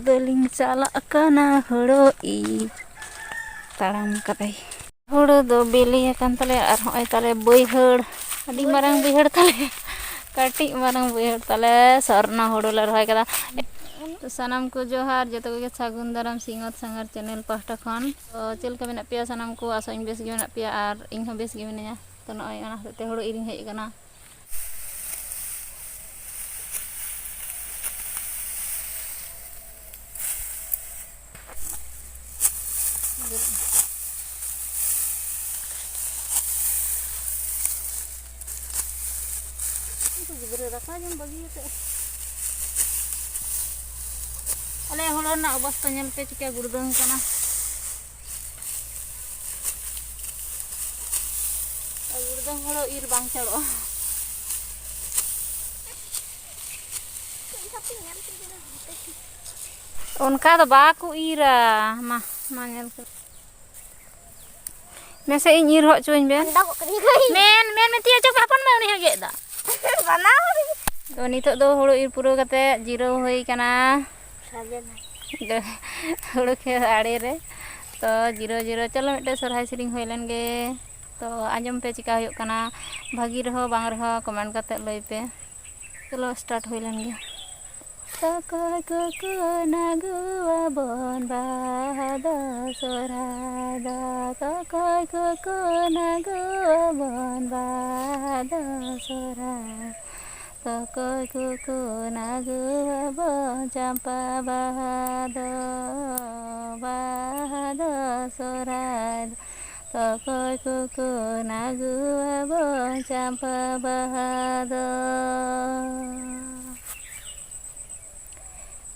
doling salak kana horo I taram katai horo do beli akan tale ar hoy tale boiheur adi marang boiheur tale katik marang boiheur tale sarna horo le rohay kada तो सनम को जोहार जो तो सागुन दाराम सिंगत संगार channel pasta खन तो चल का मेना पिया सनम को आसो इन बेस गे मेना पिया आर इन हो बेस गे मेना तो नय ओना हते हड़ो इरिंग हेज कना तो गिदरे रखा जम बगी ते अले हड़ो ना अवस्था नेल पे चिका गुड़दंग कना गुड़दंग हड़ो इर बांग चढ़ो उनका तो बाकू इरा मा मा नेल कर मेसे इन इर हो चोइन बे मेन मेन में तिया चक अपन में उनी गेदा बना तो नितो दो हड़ो इर पुरो कते जीरो होई कना हड़ो के आड़े रे तो जीरो जीरो चलो मिटे सरहाय सिरिंग होइलन गे तो आंजम पे चिका होय कना भागी रहो बांग रहो कमेंट करते लई पे चलो स्टार्ट होइलन गे तकोय को नागुआ बन बादा सोरादा तकोय को नागुआ बन बादा सोरा तकोय को नागुआ बन चंपा बादा बादा सोरा तकोय को नागुआ बन चंपा बादा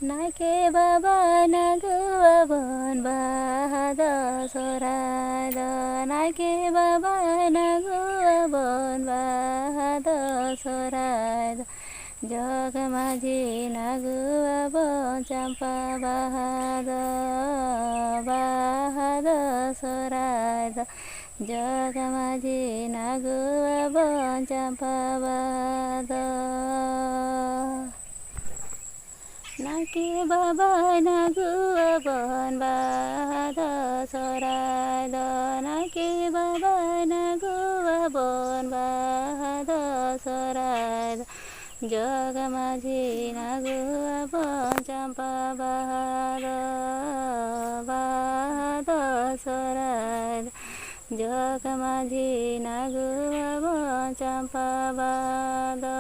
नाके बाबा नागुआ बन बादा सोरादा नाके बाबा नागुआ बन बादा सोरादा जग माझी नागुआ बन चंपा बादा बादा सोरादा जग माझी नागुआ बन चंपा बादा नाके बाबा नागुआ बन बादा सोरादा नाके बाबा नागुआ बन बादा सोरादा जग माझी नागुआ बन चंपा बादा बादा सोरादा जग माझी नागुआ बन चंपा बादा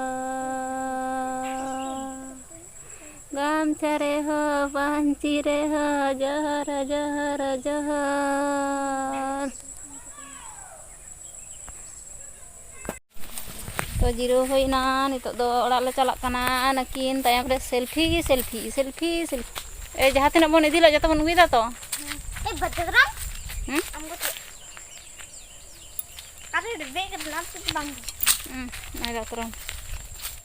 गामछा रे हो पांची रे हो जहर जहर जहर तो जीरो होइना नितो दो ओड़ा ले चलाक कना नकिन तायम रे सेल्फी सेल्फी सेल्फी सेल्फी ए जहां तिना बन इदिला जतो बन उइदा तो ए बदरा हमको अरे बेग नाप बांग आई दातरम